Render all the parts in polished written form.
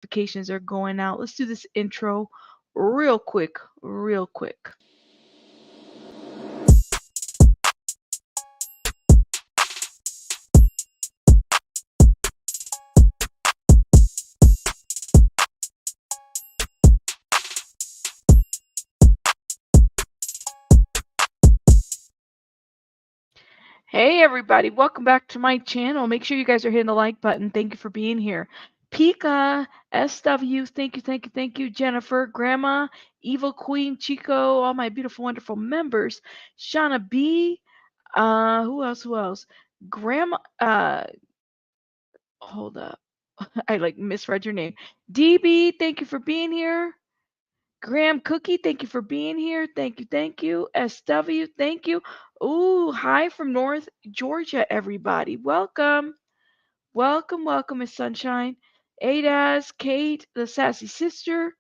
notifications are going out. Let's do this intro real quick, real quick. Hey everybody, welcome back to my channel. Make sure you guys are hitting the like button. Thank you for being here. Pika, SW, thank you, thank you, thank you. Jennifer, Grandma, Evil Queen, Chico, all my beautiful, wonderful members. Shauna B, who else, who else? Grandma, hold up. I like misread your name. DB, thank you for being here. Graham Cookie, thank you for being here. Thank you, thank you. SW, thank you. Ooh, hi from North Georgia, everybody. Welcome. Welcome, welcome, Miss Sunshine. Adas, Kate, the sassy sister.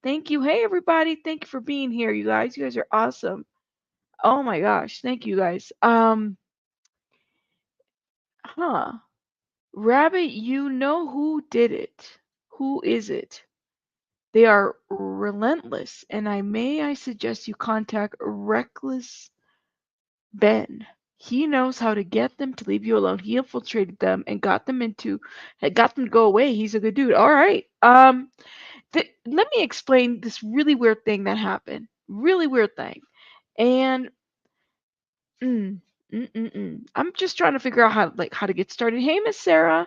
Thank you. Hey everybody. Thank you for being here, you guys. You guys are awesome. Oh my gosh. Thank you guys. Huh. Rabbit, you know who did it. Who is it? They are relentless, and I suggest you contact Reckless Ben. He knows how to get them to leave you alone. He infiltrated them and got them to go away. He's a good dude. All right. Let me explain this really weird thing that happened. Really weird thing. And mm, I'm just trying to figure out how to get started. Hey, Miss Sarah,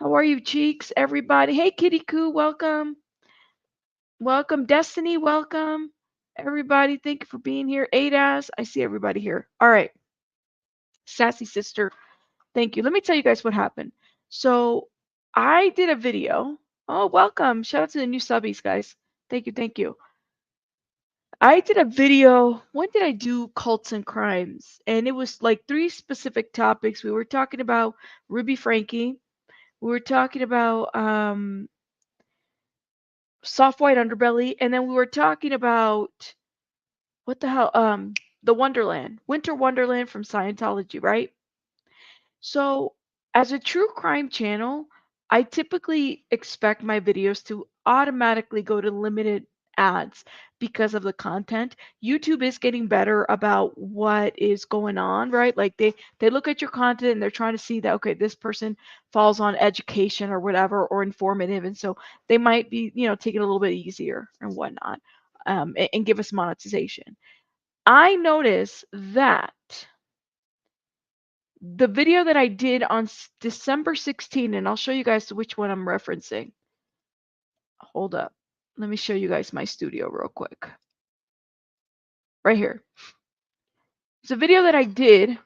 how are you, cheeks? Everybody. Hey, Kitty Coo, welcome. Welcome, Destiny. Welcome, everybody. Thank you for being here. ADAS, I see everybody here. All right, Sassy Sister. Thank you. Let me tell you guys what happened. So I did a video. Oh, welcome. Shout out to the new subbies, guys. Thank you. Thank you. I did a video. When did I do cults and crimes? And it was like three specific topics. We were talking about Ruby FRANKE. We were talking about soft white underbelly, and then we were talking about what the hell? The Wonderland, Winter Wonderland from Scientology, right? So, as a true crime channel, I typically expect my videos to automatically go to limited ads because of the content. YouTube is getting better about what is going on, right? Like they look at your content and they're trying to see that okay, this person falls on education or whatever or informative, and so they might be, take it a little bit easier and whatnot, and give us monetization. I noticed that the video that I did on December 16, and I'll show you guys which one I'm referencing. Hold up. Let me show you guys my studio real quick. Right here. It's a video that I did,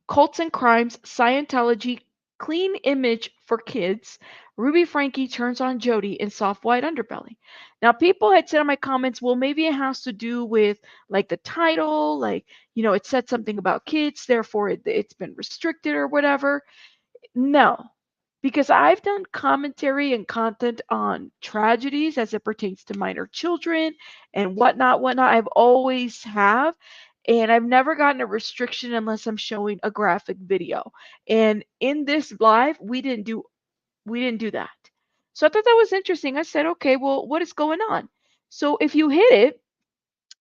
Cults and Crimes, Scientology, Clean Image for Kids, Ruby Franke turns on Jody in Soft White Underbelly. Now, people had said in my comments, well, maybe it has to do with like the title, like, it said something about kids, therefore it's been restricted or whatever. No, because I've done commentary and content on tragedies as it pertains to minor children and whatnot, whatnot. I've always have. And I've never gotten a restriction unless I'm showing a graphic video. And in this live, we didn't do that. So I thought that was interesting. I said, okay, well, what is going on? So if you hit it,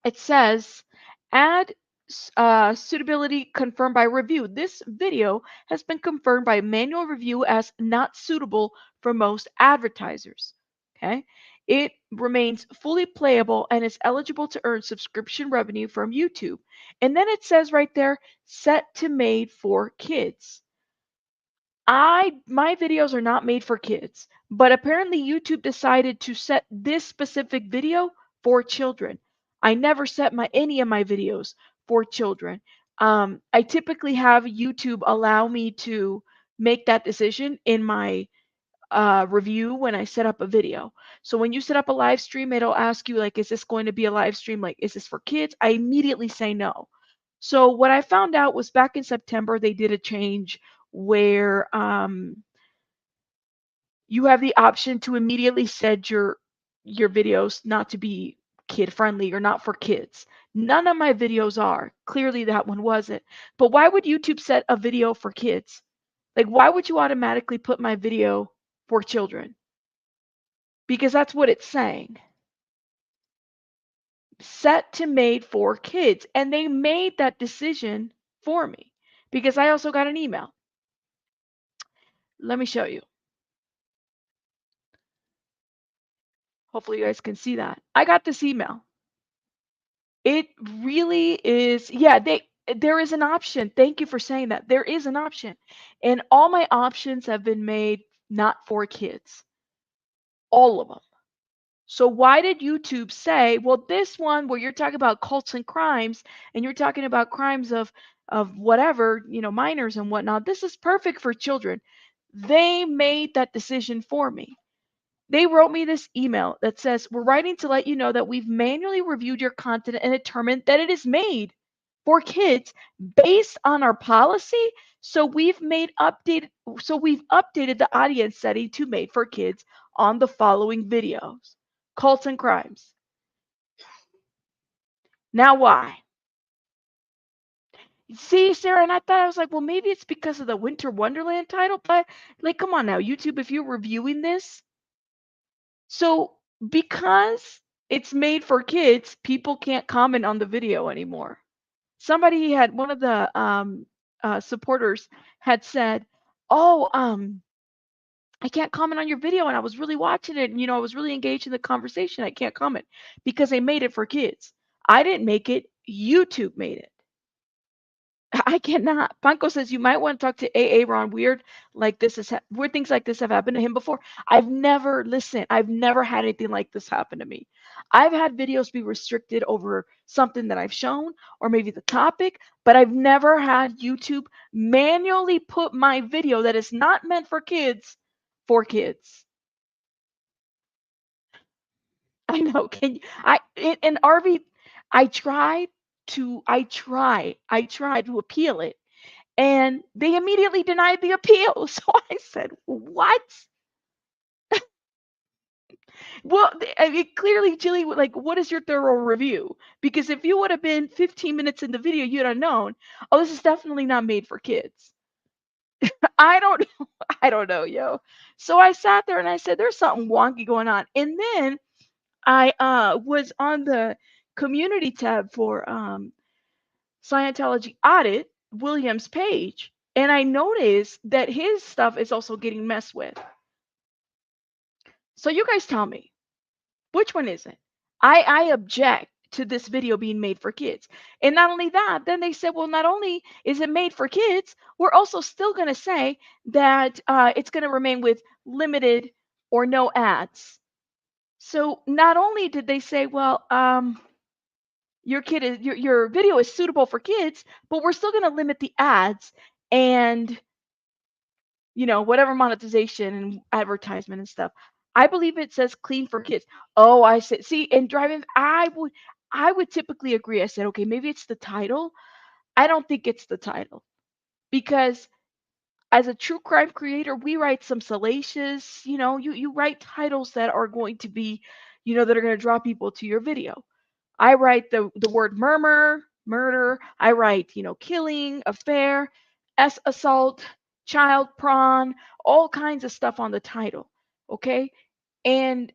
it says add suitability confirmed by review. This video has been confirmed by manual review as not suitable for most advertisers. Okay. It remains fully playable and is eligible to earn subscription revenue from YouTube. And then it says right there, set to made for kids. My videos are not made for kids, but apparently YouTube decided to set this specific video for children. I never set any of my videos for children. I typically have YouTube allow me to make that decision in my review when I set up a video. So when you set up a live stream, it'll ask you like, is this going to be a live stream? Like, is this for kids? I immediately say no. So what I found out was back in September, they did a change where you have the option to immediately set your videos not to be kid friendly or not for kids. None of my videos are. Clearly that one wasn't. But why would YouTube set a video for kids? Like why would you automatically put my video for children? because that's what it's saying. Set to made for kids. And they made that decision for me because I also got an email. Let me show you. Hopefully you guys can see that. I got this email. It really is, yeah, there is an option. Thank you for saying that. There is an option. And all my options have been made not for kids. All of them. So why did YouTube say, well, this one where you're talking about cults and crimes and you're talking about crimes of whatever, minors and whatnot, this is perfect for children. They made that decision for me. They wrote me this email that says, we're writing to let you know that we've manually reviewed your content and determined that it is made for kids based on our policy. So we've updated the audience setting to made for kids on the following videos. Cults and crimes. Now why? See, Sarah, and I thought, I was like, well, maybe it's because of the Winter Wonderland title, but like, come on now, YouTube, if you're reviewing this, so because it's made for kids, people can't comment on the video anymore. Somebody had, one of the supporters had said, "Oh, I can't comment on your video, and I was really watching it, and I was really engaged in the conversation. I can't comment because they made it for kids. I didn't make it. YouTube made it." I cannot. Panko says you might want to talk to AA Ron. Weird things like this have happened to him before. I've never had anything like this happen to me. I've had videos be restricted over something that I've shown or maybe the topic, but I've never had YouTube manually put my video that is not meant for kids for kids. I know. Can you, I and RV, I tried to appeal it. And they immediately denied the appeal. So I said, "What?" Well, I mean, clearly, Jilly, like, what is your thorough review? Because if you would have been 15 minutes in the video, you'd have known, oh, this is definitely not made for kids. I don't know. I don't know, yo. So I sat there and I said, there's something wonky going on. And then I was on the community tab for Scientology audit William's page, and I noticed that his stuff is also getting messed with. So you guys tell me, which one is it? I object to this video being made for kids. And not only that, then they said, well, not only is it made for kids, we're also still going to say that it's going to remain with limited or no ads. So not only did they say, well, your video is suitable for kids, but we're still going to limit the ads and whatever monetization and advertisement and stuff. I believe it says clean for kids. Oh, I said, see, in driving, I would typically agree. I said, okay, maybe it's the title. I don't think it's the title because as a true crime creator, we write some salacious, you write titles that are going to be, that are going to draw people to your video. I write the word murder. I write, killing, affair, assault, child prawn, all kinds of stuff on the title. Okay. And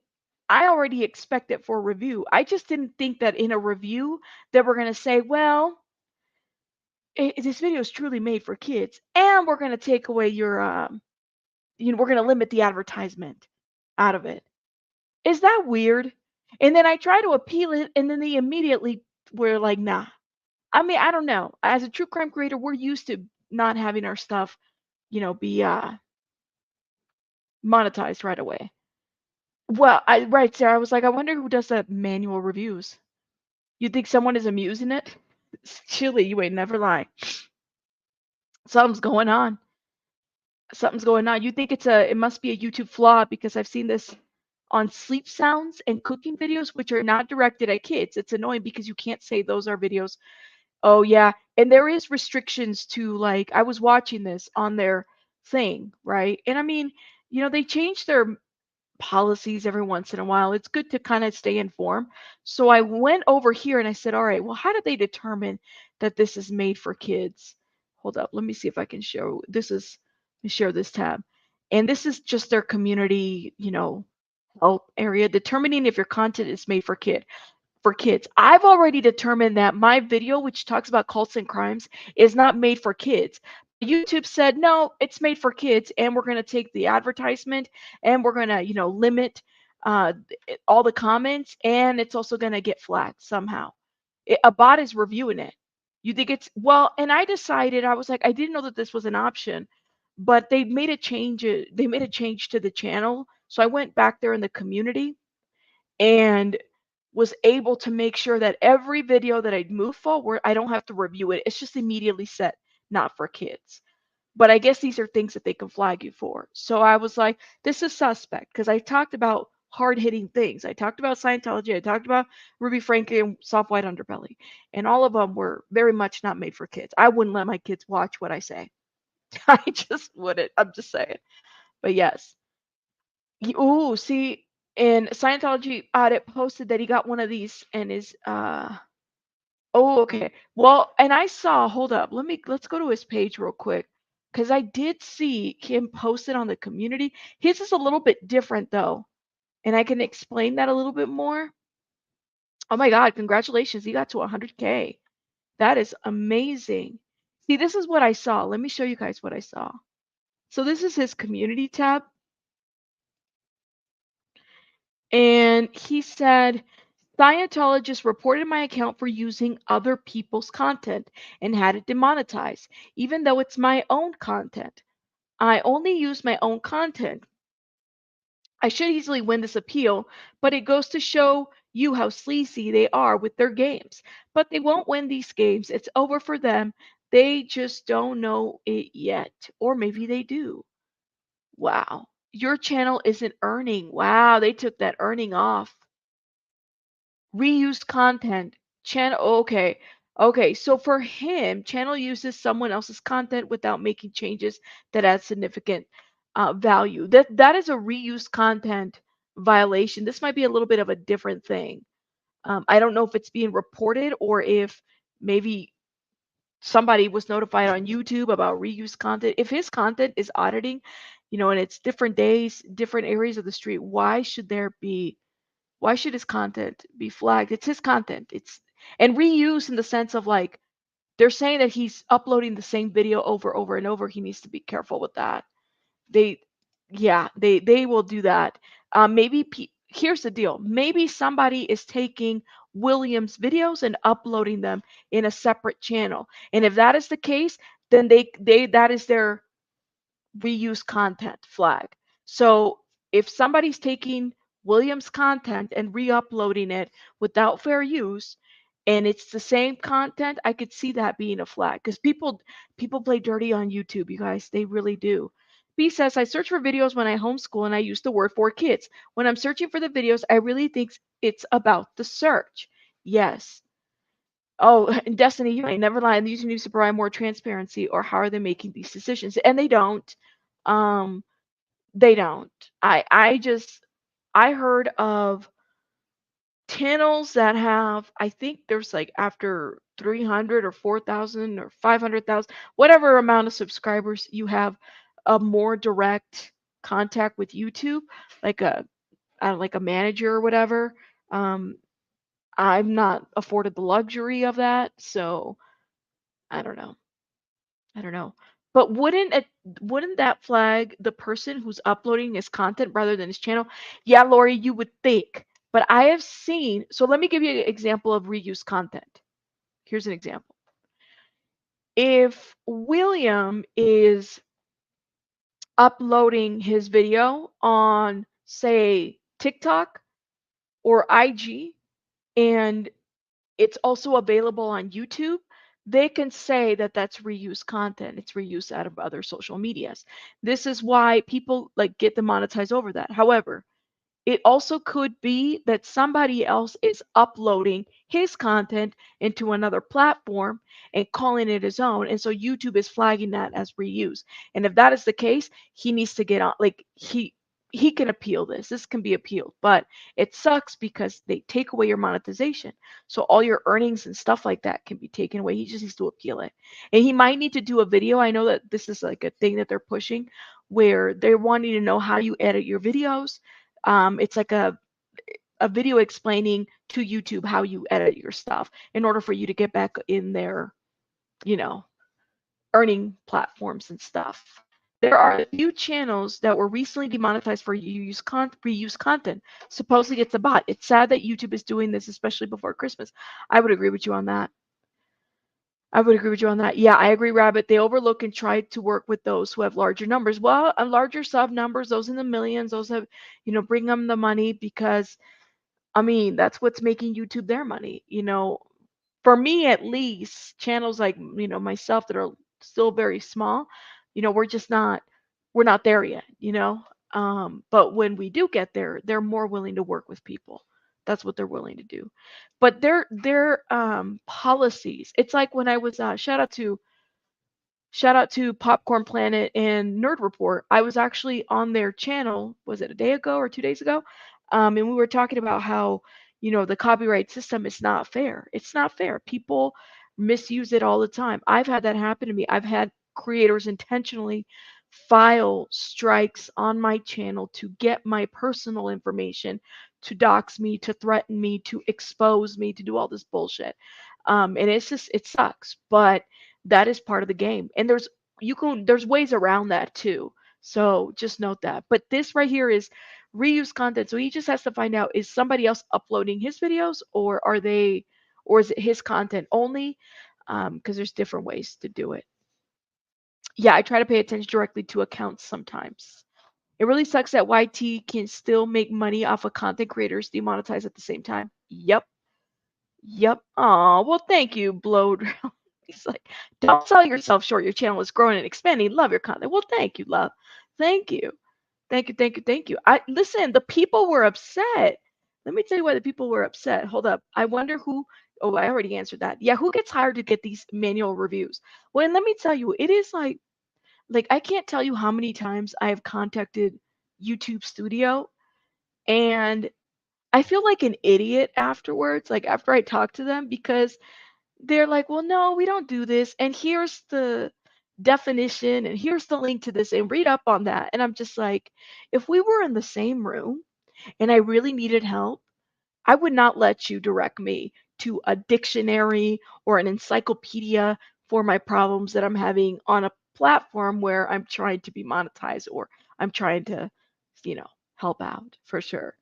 I already expect it for review. I just didn't think that in a review that we're going to say, well, this video is truly made for kids, and we're going to take away your, we're going to limit the advertisement out of it. Is that weird? And then I try to appeal it, and then they immediately were like, nah. I mean, I don't know. As a true crime creator, we're used to not having our stuff, be monetized right away. Well, right, Sarah, I was like, I wonder who does the manual reviews. You think someone is amusing it? It's chilly, you ain't never lie. Something's going on. Something's going on. You think it must be a YouTube flaw because I've seen this on sleep sounds and cooking videos, which are not directed at kids. It's annoying because you can't say those are videos. Oh yeah, and there is restrictions to, like, I was watching this on their thing, right? And I mean, they change their policies every once in a while. It's good to kind of stay informed. So I went over here and I said, all right, well, how did they determine that this is made for kids? Hold up, let me see if I can show. Let me share this tab. And this is just their community, health area, determining if your content is made for kids. I've already determined that my video, which talks about cults and crimes, is not made for kids. YouTube said, no, it's made for kids, and we're going to take the advertisement and we're going to, limit all the comments, and it's also going to get flagged somehow. A bot is reviewing it. You think it's, well, and I decided, I was like, I didn't know that this was an option, but they made a change. They made a change to the channel. So I went back there in the community and was able to make sure that every video that I'd move forward, I don't have to review it. It's just immediately set, not for kids. But I guess these are things that they can flag you for. So I was like, this is suspect because I talked about hard hitting things. I talked about Scientology. I talked about Ruby FRANKE and soft white underbelly. And all of them were very much not made for kids. I wouldn't let my kids watch what I say. I just wouldn't. I'm just saying. But yes. Ooh, see, and Scientology audit posted that he got one of these and is oh, okay. Well, and I saw, hold up, let's go to his page real quick. Because I did see him posted on the community. His is a little bit different though. And I can explain that a little bit more. Oh my God, congratulations. He got to 100K. That is amazing. See, this is what I saw. Let me show you guys what I saw. So this is his community tab. And he said, Scientologists reported my account for using other people's content and had it demonetized, even though it's my own content. I only use my own content. I should easily win this appeal, but it goes to show you how sleazy they are with their games. But they won't win these games. It's over for them. They just don't know it yet. Or maybe they do. Wow. Your channel isn't earning. Wow, they took that earning off. Reused content. Channel, okay. Okay, so for him, channel uses someone else's content without making changes that add significant value. That is a reused content violation. This might be a little bit of a different thing. I don't know if it's being reported or if maybe somebody was notified on YouTube about reused content. If his content is auditing, and it's different days, different areas of the street, why should his content be flagged? It's his content. It's and reuse in the sense of like they're saying that he's uploading the same video over and over. He needs to be careful with that. They, yeah, they will do that. Maybe here's the deal. Maybe somebody is taking Williams videos and uploading them in a separate channel. And if that is the case, then they that is their reuse content flag. So if somebody's taking Williams content and re-uploading it without fair use, and it's the same content, I could see that being a flag because people play dirty on YouTube, you guys. They really do. B says, I search for videos when I homeschool and I use the word for kids. When I'm searching for the videos, I really think it's about the search. Yes. Oh, and Destiny, you ain't never lying. These needs to provide more transparency, or how are they making these decisions? And they don't. Um, they don't. I heard of channels that have, I think there's like after 300 or 4,000 or 500,000, whatever amount of subscribers you have, a more direct contact with YouTube, like like a manager or whatever. Um, I'm not afforded the luxury of that, so I don't know. I don't know. But wouldn't that flag the person who's uploading his content rather than his channel? Yeah, Lori, you would think. But I have seen, so let me give you an example of reuse content. Here's an example. If William is uploading his video on, say, TikTok or IG, and it's also available on YouTube, they can say that that's reuse content. It's reuse out of other social medias. This is why people like get demonetized over that. However, it also could be that somebody else is uploading his content into another platform and calling it his own. And so YouTube is flagging that as reuse. And if that is the case, he needs to get on, like he can appeal this. This can be appealed, but it sucks because they take away your monetization. So all your earnings and stuff like that can be taken away. He just needs to appeal it. And he might need to do a video. I know that this is like a thing that they're pushing where they're wanting to know how you edit your videos, It's like a video explaining to YouTube how you edit your stuff in order for you to get back in their, you know, earning platforms and stuff. There are a few channels that were recently demonetized for reuse content. Supposedly it's a bot. It's sad that YouTube is doing this, especially before Christmas. I would agree with you on that. I would agree with you on that. Yeah, I agree, Rabbit. They overlook and try to work with those who have larger numbers. Well, larger sub numbers, those in the millions, those have, bring them the money because, I mean, that's what's making YouTube their money. For me at least, channels like, myself that are still very small, we're not there yet. But when we do get there, they're more willing to work with people. That's what they're willing to do. But their policies, it's like when I was shout out to Popcorn Planet and Nerd Report. I was actually on their channel, was it a day ago or 2 days ago? And we were talking about how, the copyright system is not fair. It's not fair. People misuse it all the time. I've had that happen to me. I've had creators intentionally file strikes on my channel to get my personal information, to dox me, to threaten me, to expose me, to do all this bullshit. And it sucks, but that is part of the game. And there's ways around that too. So just note that. But this right here is reuse content. So he just has to find out, is somebody else uploading his videos, or is it his content only? Because there's different ways to do it. Yeah, I try to pay attention directly to accounts sometimes. It really sucks that YT can still make money off of content creators demonetized at the same time. Yep. Yep. Aw, well, thank you, Blowed. He's like, don't sell yourself short. Your channel is growing and expanding. Love your content. Well, thank you, love. Thank you. Thank you, thank you, thank you. Listen, the people were upset. Let me tell you why the people were upset. Hold up. I wonder who. Oh, I already answered that. Yeah, who gets hired to get these manual reviews? Well, and let me tell you, it is like I can't tell you how many times I have contacted YouTube Studio, and I feel like an idiot afterwards, like after I talk to them, because they're like, well, no, we don't do this. And here's the definition, and here's the link to this, and read up on that. And I'm just like, if we were in the same room and I really needed help, I would not let you direct me to a dictionary or an encyclopedia for my problems that I'm having on a platform where I'm trying to be monetized, or I'm trying to, you know, help out for sure.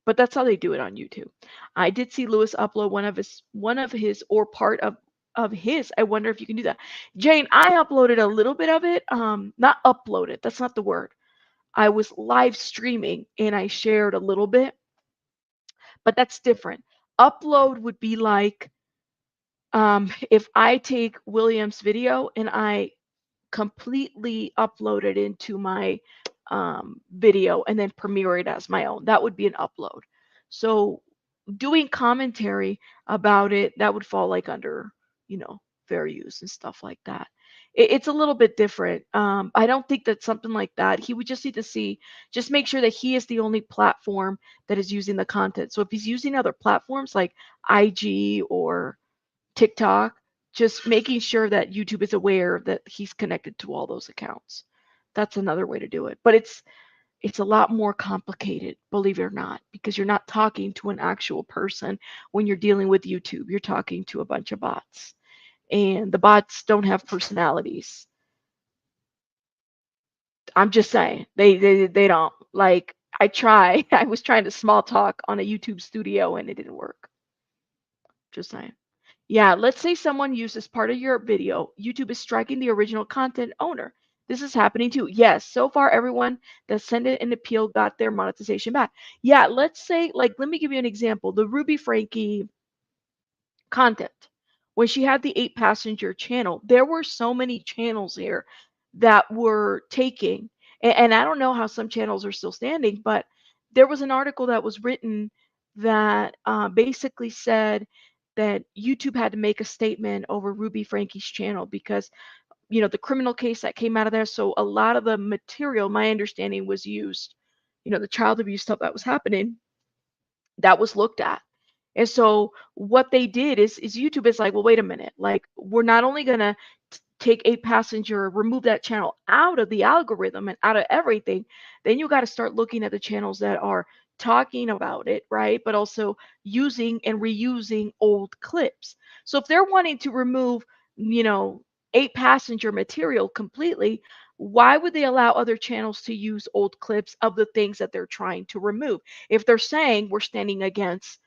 But that's how they do it on YouTube. I did see Lewis upload one of his or part of his. I wonder if you can do that. Jane, I uploaded a little bit of it. Not uploaded. That's not the word. I was live streaming and I shared a little bit, but that's different. Upload would be like if I take William's video and I completely upload it into my video and then premiere it as my own. That would be an upload. So doing commentary about it, that would fall like under, fair use and stuff like that. It's a little bit different. I don't think that something like that. He would just need to just make sure that he is the only platform that is using the content. So if he's using other platforms like IG or TikTok, just making sure that YouTube is aware that he's connected to all those accounts. That's another way to do it. But it's a lot more complicated, believe it or not, because you're not talking to an actual person when you're dealing with YouTube. You're talking to a bunch of bots. And the bots don't have personalities. I'm just saying. They don't. Like I was trying to small talk on a YouTube studio and it didn't work. Just saying. Yeah, let's say someone uses part of your video. YouTube is striking the original content owner. This is happening too. Yes, so far everyone that sent in an appeal got their monetization back. Yeah, let's say, like, let me give you an example. The Ruby FRANKE content. When she had the 8-passenger channel, there were so many channels here that were taking, and I don't know how some channels are still standing, but there was an article that was written that basically said that YouTube had to make a statement over Ruby FRANKE's channel because, the criminal case that came out of there. So a lot of the material, my understanding, was used, the child abuse stuff that was happening, that was looked at. And so what they did is YouTube is like, well, wait a minute. Like, we're not only going to take 8-passenger, remove that channel out of the algorithm and out of everything, then you got to start looking at the channels that are talking about it, right? But also using and reusing old clips. So if they're wanting to remove, you know, 8-passenger material completely, why would they allow other channels to use old clips of the things that they're trying to remove? If they're saying we're standing against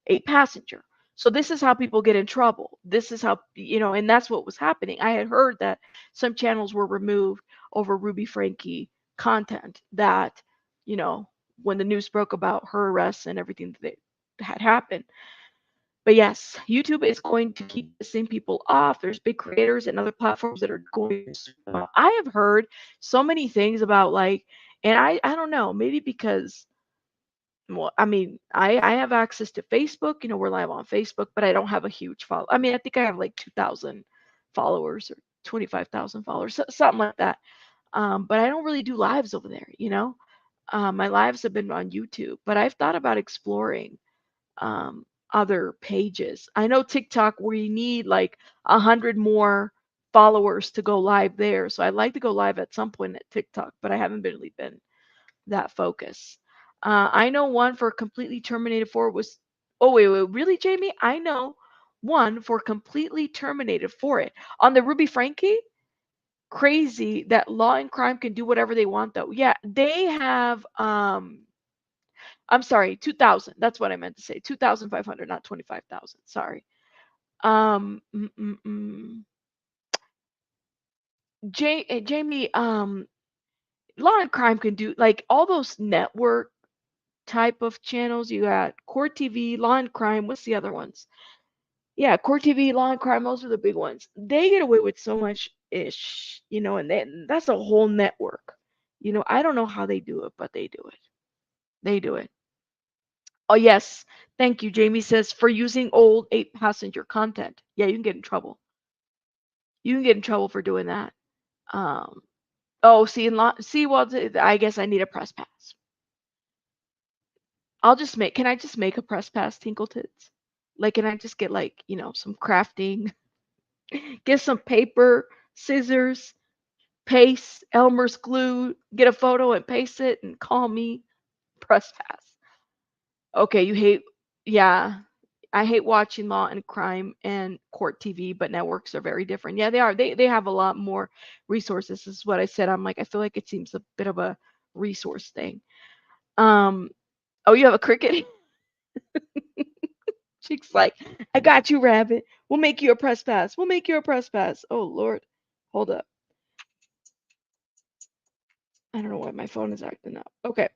8-passenger. So this is how people get in trouble. This is how, and that's what was happening. I had heard that some channels were removed over Ruby Franke content that, you know, when the news broke about her arrest and everything that had happened. But yes, YouTube is going to keep pissing people off. There's big creators and other platforms that are going to sue them out. I have heard so many things about like, and I don't know, maybe because, well, I mean, I have access to Facebook, we're live on Facebook, but I don't have a huge follow. I mean, I think I have like 2,000 followers or 25,000 followers, something like that. But I don't really do lives over there. My lives have been on YouTube, but I've thought about exploring other pages. I know TikTok where you need like 100 more followers to go live there. So I'd like to go live at some point at TikTok, but I haven't really been that focused. I know one for completely terminated for was, oh, wait, really, Jamie? I know one for completely terminated for it. On the Ruby Franke, crazy that Law and Crime can do whatever they want, though. Yeah, they have, I'm sorry, 2,000. That's what I meant to say. 2,500, not 25,000. Sorry. Um, mm, mm, mm. Jamie, Law and Crime can do like all those network type of channels. You got Court TV, Law and Crime. What's the other ones? Yeah, Court TV, Law and Crime. Those are the big ones. They get away with so much ish, and that's a whole network. I don't know how they do it, but they do it. They do it. Oh, yes. Thank you. Jamie says for using old 8-passenger content. Yeah, you can get in trouble. You can get in trouble for doing that. Um, oh, see, well, I guess I need a press pass. Can I just make a press pass, Tinkle Tits? Like, can I just get like, some crafting, get some paper, scissors, paste, Elmer's glue, get a photo and paste it and call me press pass. Okay, yeah. I hate watching Law and Crime and Court TV, but networks are very different. Yeah, they are. They have a lot more resources. This is what I said. I'm like, I feel like it seems a bit of a resource thing. Um, oh, you have a cricket? Chick's like, I got you, Rabbit. We'll make you a press pass. We'll make you a press pass. Oh Lord. Hold up. I don't know why my phone is acting up. Okay.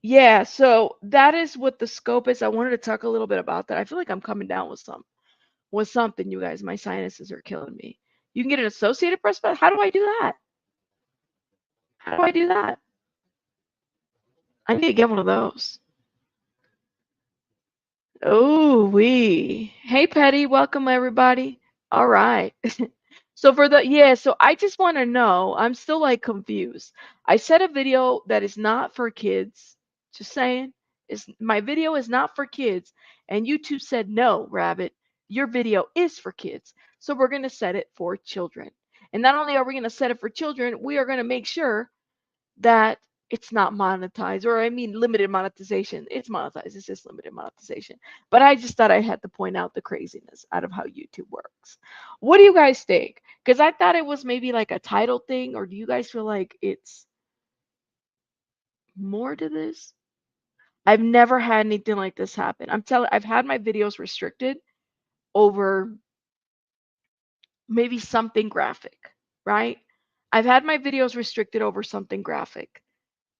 Yeah, so that is what the scope is. I wanted to talk a little bit about that. I feel like I'm coming down with something, you guys. My sinuses are killing me. You can get an associated press pass. How do I do that? How do I do that? I need to get one of those. Oh, Hey, Petty. Welcome, everybody. All right. So I just want to know, I'm still like confused. I said a video that is not for kids. Just saying. My video is not for kids. And YouTube said, no, Rabbit, your video is for kids. So we're going to set it for children. And not only are we going to set it for children, we are going to make sure that it's not monetized, or I mean limited monetization. It's monetized, it's just limited monetization. But I just thought I had to point out the craziness out of how YouTube works. What do you guys think? Because I thought it was maybe like a title thing, or do you guys feel like it's more to this? I've never had anything like this happen. I've had my videos restricted over maybe something graphic, right? I've had my videos restricted over something graphic,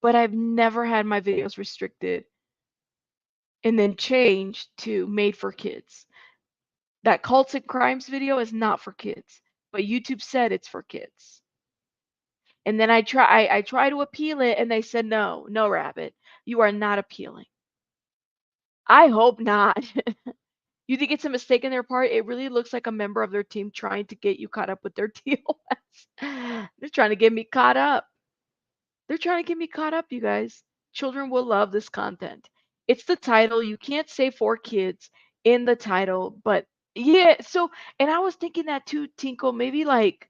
but I've never had my videos restricted and then changed to made for kids. That cults and crimes video is not for kids, but YouTube said it's for kids. And then I try to appeal it, and they said no, no, Rabbit, you are not appealing. I hope not. You think it's a mistake on their part? It really looks like a member of their team trying to get you caught up with their TOS. They're trying to get me caught up. They're trying to get me caught up, you guys. Children will love this content. It's the title. You can't say for kids in the title, but yeah. So, and I was thinking that too, Tinkle, maybe like,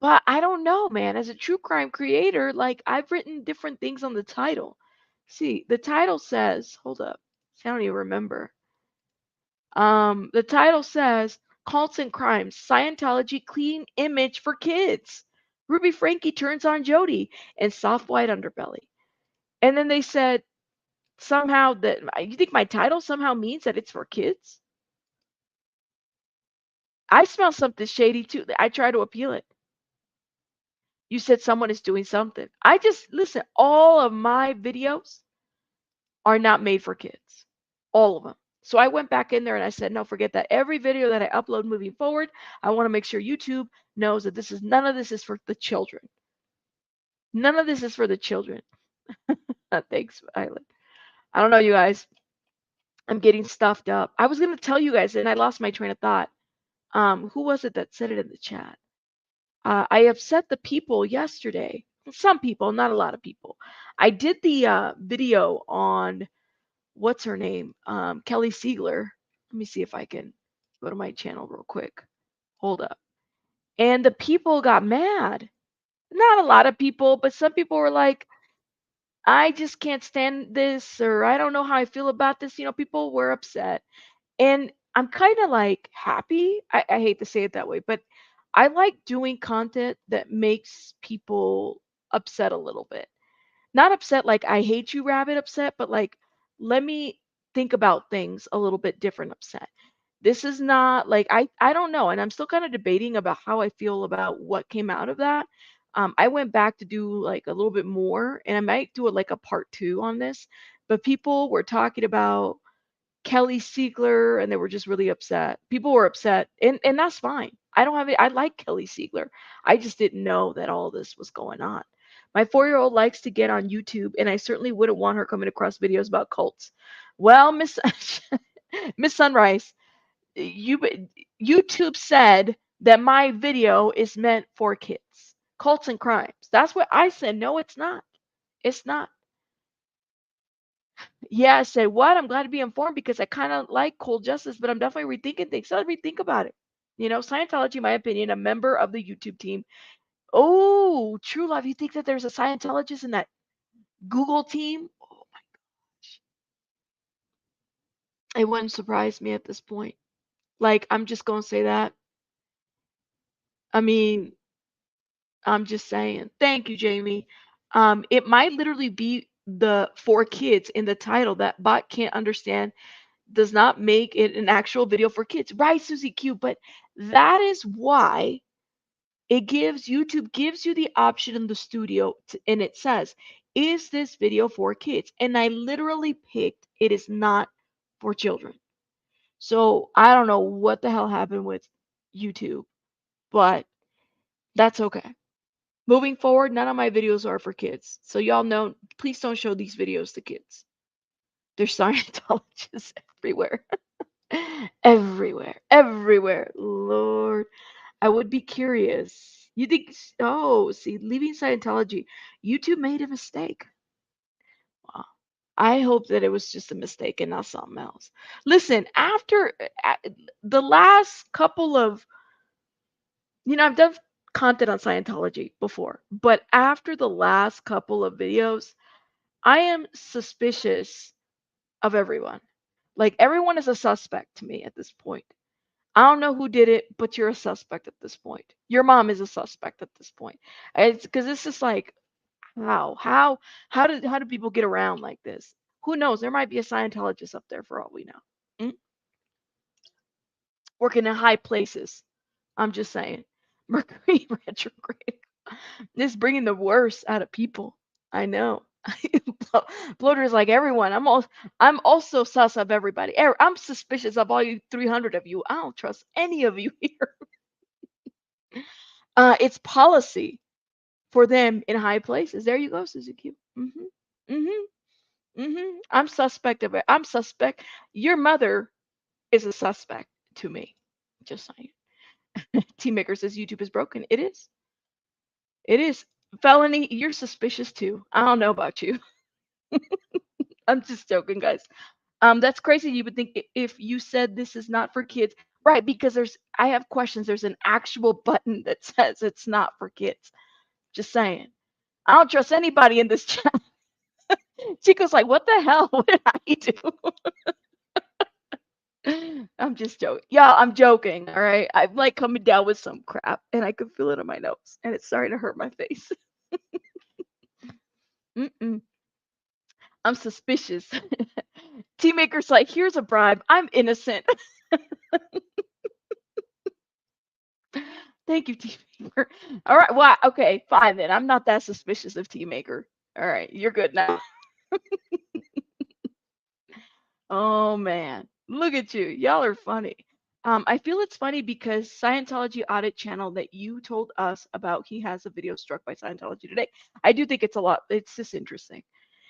but I don't know, man. As a true crime creator, like I've written different things on the title. See, the title says, hold up. I don't even remember. The title says Cults and Crimes, Scientology Clean Image for Kids. Ruby Franke turns on Jody and soft white underbelly. And then they said somehow that you think my title somehow means that it's for kids? I smell something shady too. I try to appeal it. You said someone is doing something. I just listen, all of my videos are not made for kids. All of them. So I went back in there and I said, no, forget that. Every video that I upload moving forward, I want to make sure YouTube knows that none of this is for the children. None of this is for the children. Thanks, Island. I don't know, you guys. I'm getting stuffed up. I was going to tell you guys, and I lost my train of thought. Who was it that said it in the chat? I upset the people yesterday. Some people, not a lot of people. I did the video on what's her name? Kelly Siegler. Let me see if I can go to my channel real quick. Hold up. And the people got mad. Not a lot of people, but some people were like, I just can't stand this, or I don't know how I feel about this. People were upset. And I'm kind of like happy. I hate to say it that way, but I like doing content that makes people upset a little bit. Not upset like I hate you, rabbit upset, but like let me think about things a little bit different upset. This is not like I don't know, and I'm still kind of debating about how I feel about what came out of that. I went back to do like a little bit more, and I might do it like a part two on this. But people were talking about Kelly Siegler, and they were just really upset. People were upset, and that's fine. I don't have it. I like Kelly Siegler. I just didn't know that all this was going on. My 4-year-old likes to get on YouTube, and I certainly wouldn't want her coming across videos about cults. Well, Miss Miss Sunrise, you YouTube said that my video is meant for kids. Cults and crimes. That's what I said. No, it's not. It's not. Yeah, I said, what? I'm glad to be informed because I kind of like cold justice, but I'm definitely rethinking things. So I'd rethink about it. Scientology, in my opinion, a member of the YouTube team. Oh, True Love, you think that there's a Scientologist in that Google team? Oh my gosh. It wouldn't surprise me at this point. Like, I'm just going to say that. I mean, I'm just saying. Thank you, Jamie. It might literally be the four kids in the title that bot can't understand does not make it an actual video for kids. Right, Susie Q, but that is why YouTube gives you the option in the studio and it says, is this video for kids? And I literally picked it is not for children. So I don't know what the hell happened with YouTube, but that's okay. Moving forward, none of my videos are for kids. So y'all know, please don't show these videos to kids. There's Scientologists everywhere. Everywhere, everywhere. Lord, I would be curious. You think, oh, see, leaving Scientology, YouTube made a mistake. Wow. I hope that it was just a mistake and not something else. Listen, after the last couple of, I've done content on Scientology before, but after the last couple of videos, I am suspicious of everyone. Like, everyone is a suspect to me at this point. I don't know who did it, but you're a suspect at this point. Your mom is a suspect at this point. It's because it's just like, how do people get around like this? Who knows? There might be a Scientologist up there for all we know. Mm? Working in high places. I'm just saying. Mercury retrograde is bringing the worst out of people. I know. Bloater is like everyone. I'm also sus of everybody. I'm suspicious of all you 300 of you. I don't trust any of you here. It's policy for them in high places. There you go, Suzuki. I'm suspect of it. I'm suspect. Your mother is a suspect to me. Just saying. Team Maker says YouTube is broken. It is. It is. Felony, you're suspicious too. I don't know about you. I'm just joking, guys. That's crazy. You would think if you said this is not for kids, right? Because I have questions. There's an actual button that says it's not for kids. Just saying. I don't trust anybody in this chat. Chico's like, what the hell? What did I do? I'm just joking. Yeah, I'm joking. All right. I'm like coming down with some crap and I can feel it in my nose and it's starting to hurt my face. Mm-mm. I'm suspicious. Tea Maker's like, here's a bribe. I'm innocent. Thank you, Tea Maker. All right. Well, okay, fine then. I'm not that suspicious of Tea Maker. All right. You're good now. Oh man, look at you. Y'all are funny. I feel it's funny because Scientology audit channel that you told us about, he has a video struck by Scientology today. I do think it's a lot. It's just interesting.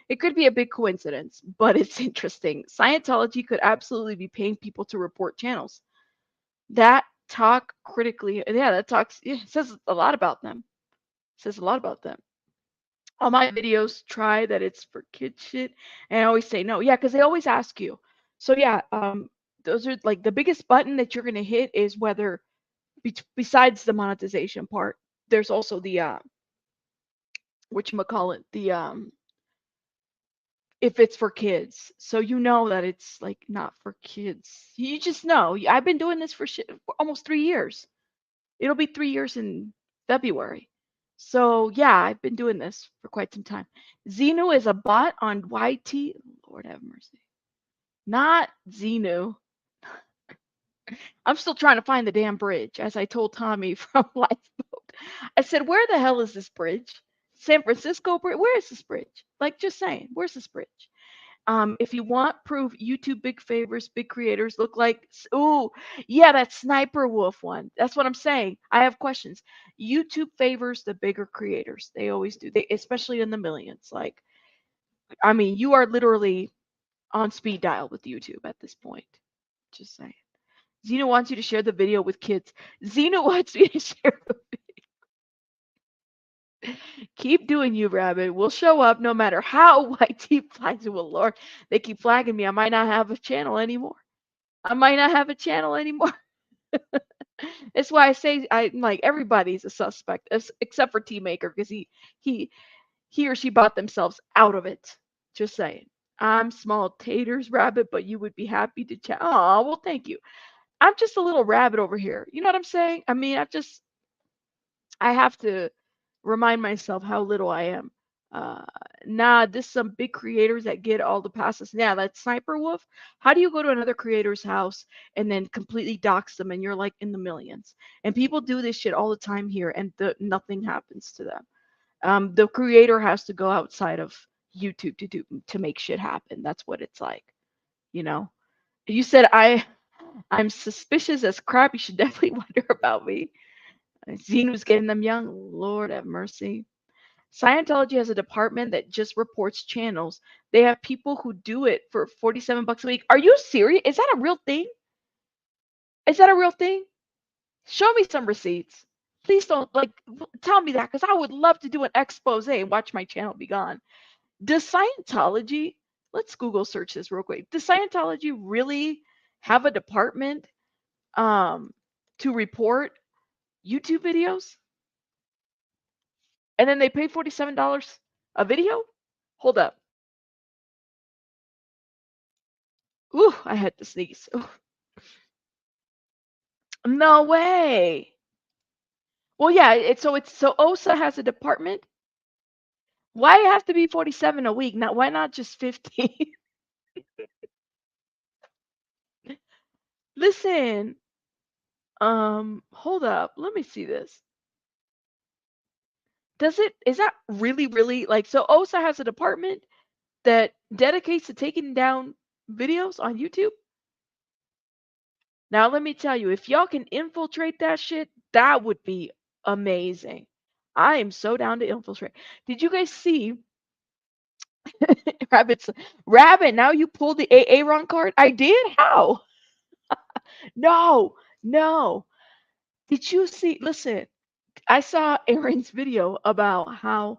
It could be a big coincidence, but it's interesting. Scientology could absolutely be paying people to report channels that talk critically. Yeah, that talks. Yeah, it says a lot about them. It says a lot about them. All my videos try that it's for kid shit, and I always say no. Yeah, because they always ask you. So yeah, those are like the biggest button that you're gonna hit is whether besides the monetization part, there's also the whatchamacallit, the if it's for kids. So you know that it's like not for kids. You just know. I've been doing this for shit for almost 3 years. It'll be 3 years in February. So yeah, I've been doing this for quite some time. Xenu is a bot on YT. Lord have mercy. Not Xenu. I'm still trying to find the damn bridge, as I told Tommy from Lifeboat. I said, where the hell is this bridge? San Francisco bridge? Where is this bridge? Like, just saying, where's this bridge? If you want proof, YouTube big favors, big creators look like, ooh, yeah, that Sniper Wolf one. That's what I'm saying. I have questions. YouTube favors the bigger creators. They always do. They, especially in the millions. Like, I mean, you are literally on speed dial with YouTube at this point. Just saying. Xena wants you to share the video with kids. Xena wants me to share the video. Keep doing you, Rabbit. We'll show up no matter how YT flags you. Well, Lord, they keep flagging me. I might not have a channel anymore. I might not have a channel anymore. That's why I say I like everybody's a suspect except for T Maker because he he or she bought themselves out of it. Just saying. I'm small taters, Rabbit, but you would be happy to chat. Oh, well, thank you. I'm just a little rabbit over here. You know what I'm saying? I mean, I have to remind myself how little I am. Uh, nah, this some big creators that get all the passes. Yeah, that Sniper Wolf. How do you go to another creator's house and then completely dox them and you're like in the millions? And people do this shit all the time here and nothing happens to them. The creator has to go outside of YouTube to make shit happen. That's what it's like, you know. You said I'm suspicious as crap. You should definitely wonder about me. Xenu's getting them young. Lord have mercy. Scientology has a department that just reports channels. They have people who do it for 47 bucks a week. Are you serious? Is that a real thing? Is that a real thing? Show me some receipts. Please don't like tell me that because I would love to do an expose and watch my channel be gone. Does Scientology, let's Google search this real quick. Does Scientology really have a department to report YouTube videos? And then they pay $47 a video? Hold up. Ooh, I had to sneeze. Ooh. No way. Well, yeah, so OSA has a department. Why it have to be 47 a week? Why not just 50? Listen, hold up. Let me see this. Is that really like so OSA has a department that dedicates to taking down videos on YouTube? Now let me tell you, if y'all can infiltrate that shit, that would be amazing. I am so down to infiltrate. Did you guys see Rabbit's Rabbit? Now you pulled the Aaron card. I did. How? No, no. Did you see? Listen, I saw Aaron's video about how.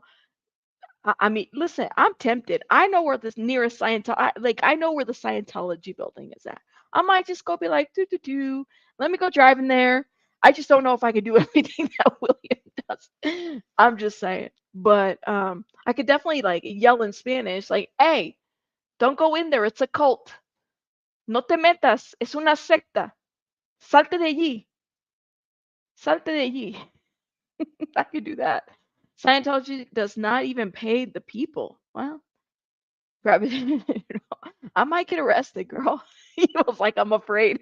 I mean, listen. I'm tempted. I know where the nearest Scientology, I know where the Scientology building is at. I might just go be like, do do do. Let me go drive in there. I just don't know if I can do everything that William does. I'm just saying. But I could definitely like yell in Spanish, like, "Hey, don't go in there. It's a cult. No te metas. Es una secta. Salte de allí. Salte de allí." I could do that. Scientology does not even pay the people. Well, grab it. I might get arrested, girl. He was like, I'm afraid.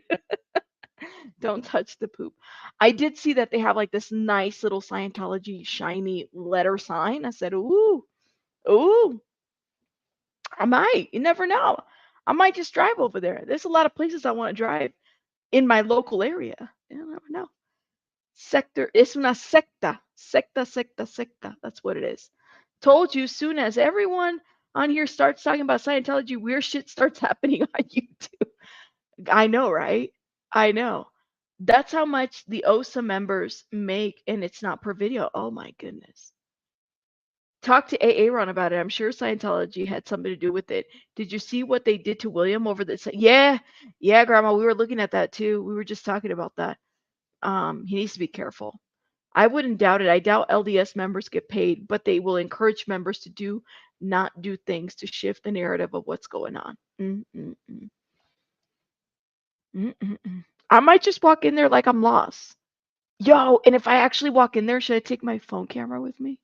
Don't touch the poop. I did see that they have like this nice little Scientology shiny letter sign. I said, ooh, ooh, I might. You never know. I might just drive over there. There's a lot of places I want to drive in my local area. You never know. Sector. Es una secta. Secta, secta, secta. That's what it is. Told you, soon as everyone on here starts talking about Scientology, weird shit starts happening on YouTube. I know, right? I know. That's how much the OSA members make, and it's not per video. Oh my goodness. Talk to Aaron about it. I'm sure Scientology had something to do with it. Did you see what they did to William over the? Yeah, yeah, Grandma. We were looking at that too. We were just talking about that. He needs to be careful. I wouldn't doubt it. I doubt LDS members get paid, but they will encourage members to not do things to shift the narrative of what's going on. Mm-mm-mm. Mm-mm-mm. I might just walk in there like I'm lost. Yo, and if I actually walk in there, should I take my phone camera with me?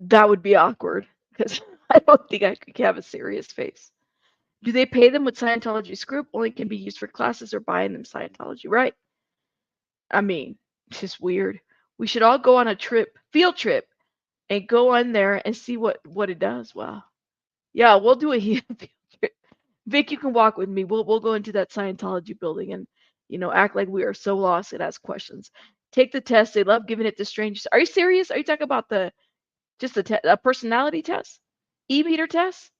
That would be awkward because I don't think I could have a serious face. Do they pay them with Scientology's group? Only can be used for classes or buying them Scientology, right? I mean, it's just weird. We should all go on a field trip, and go on there and see what it does. Wow. Yeah, we'll do a field trip. Vic, you can walk with me. We'll go into that Scientology building and act like we are so lost and ask questions. Take the test. They love giving it to strangers. Are you serious? Are you talking about just a personality test? E-meter test?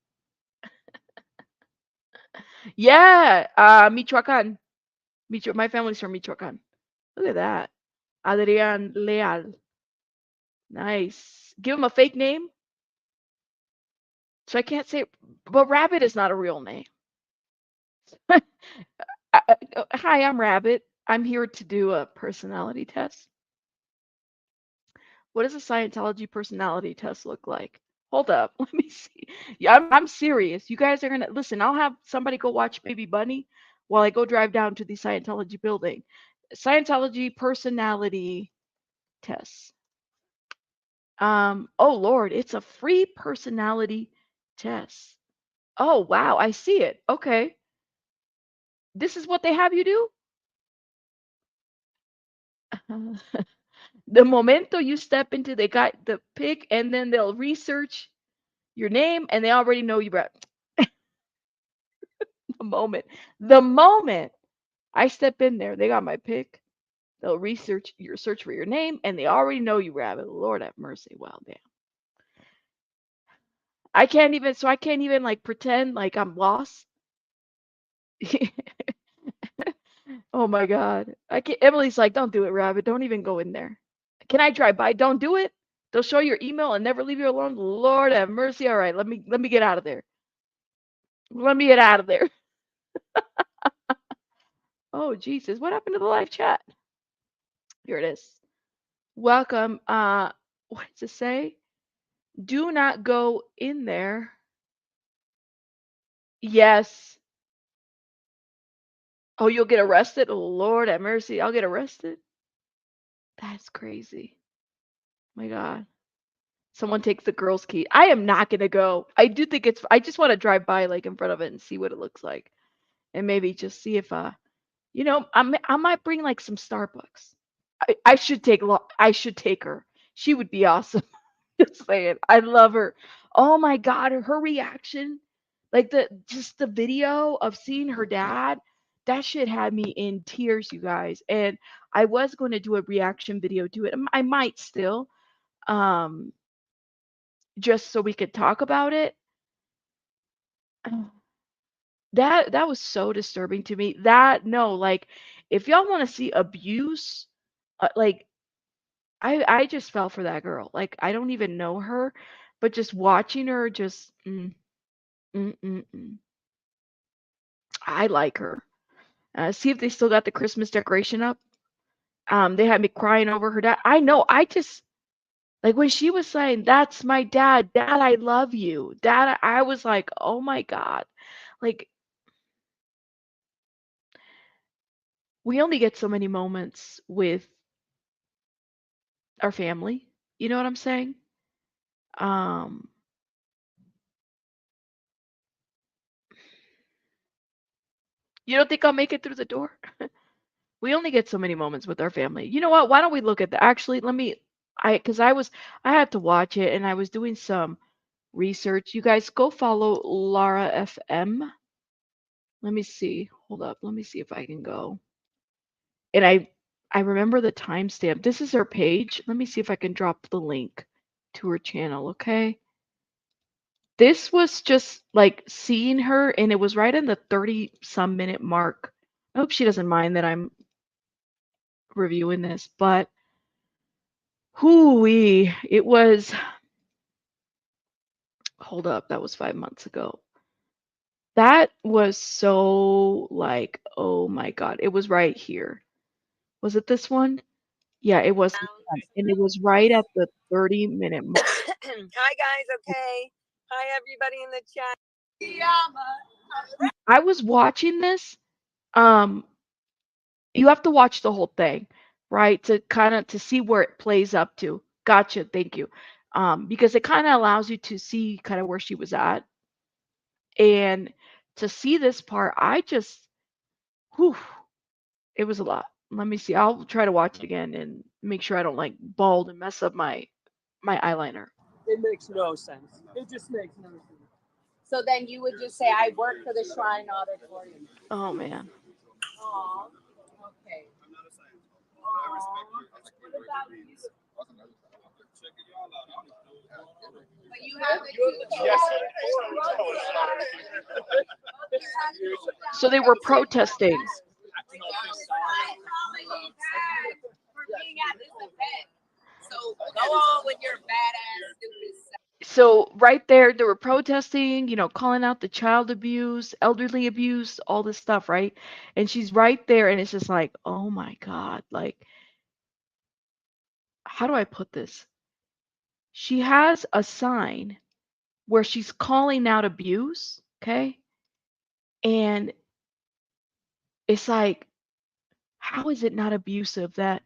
Yeah. Michoacan. My family's from Michoacan. Look at that. Adrian Leal. Nice. Give him a fake name. So I can't say, but Rabbit is not a real name. Hi, I'm Rabbit. I'm here to do a personality test. What does a Scientology personality test look like? Hold up, let me see. Yeah, I'm serious. You guys are gonna listen. I'll have somebody go watch Baby Bunny while I go drive down to the Scientology building. Scientology personality test. Oh Lord, it's a free personality test. Oh wow, I see it. Okay, this is what they have you do. The momento you step into the pic, and then they'll research your name, and they already know you. The moment I step in there, they got my pic. They'll research your search for your name, and they already know you, Rabbit. Lord have mercy. Wow, damn. I can't even like pretend like I'm lost. Oh my God. I can't. Emily's like, don't do it, Rabbit. Don't even go in there. Can I drive by? Don't do it. They'll show your email and never leave you alone. Lord have mercy. All right, let me get out of there. Let me get out of there. Oh Jesus, what happened to the live chat? Here it is. Welcome. What does it say? Do not go in there. Yes. Oh, you'll get arrested? Oh, Lord have mercy. I'll get arrested. That's crazy. My God. Someone takes the girl's key. I am not gonna go. I just want to drive by like in front of it and see what it looks like. And maybe just see if I might bring like some Starbucks. I should take her. She would be awesome. Just saying. I love her. Oh my God, her reaction, like the video of seeing her dad, that shit had me in tears, you guys. And I was going to do a reaction video to it. I might still, um, just so we could talk about it. That was so disturbing to me. That no, like if y'all want to see abuse, like I just fell for that girl. Like I don't even know her, but just watching her, just mm, mm, mm. I like her. See if they still got the Christmas decoration up. They had me crying over her dad. I know. I just Like when she was saying, "That's my dad. Dad, I love you. Dad," I was like, "Oh my God." Like we only get so many moments with our family. You know what I'm saying? Um, you don't think I'll make it through the door? We only get so many moments with our family. You know what? Why don't we look at the actually let me because I had to watch it and I was doing some research. You guys go follow Lara FM. Let me see. Hold up. Let me see if I can go. And I remember the timestamp. This is her page. Let me see if I can drop the link to her channel, okay? This was just like seeing her and it was right in the 30 some minute mark. I hope she doesn't mind that I'm reviewing this, but hooey, it was hold up, that was 5 months ago. That was so like, oh my God, it was right here. Was it this one? Yeah, it was this one, and it was right at the 30-minute mark. Hi guys, okay. Hi everybody in the chat. I was watching this. Um, you have to watch the whole thing, right? To kind of to see where it plays up to. Gotcha, thank you. Because it kind of allows you to see kind of where she was at. And to see this part, I just whew, it was a lot. Let me see. I'll try to watch it again and make sure I don't like bald and mess up my eyeliner. It makes no sense. It just makes no sense. So then you would just say, I work for the Shrine Auditorium. Oh man. Aw, okay. Aw, what about you? But you have a yes. So they were protesting. So go on with your badass stupid self. So right there, they were protesting, you know, calling out the child abuse, elderly abuse, all this stuff, right? And she's right there, and it's just like, oh my God, like, how do I put this? She has a sign where she's calling out abuse, okay? And it's like, how is it not abusive that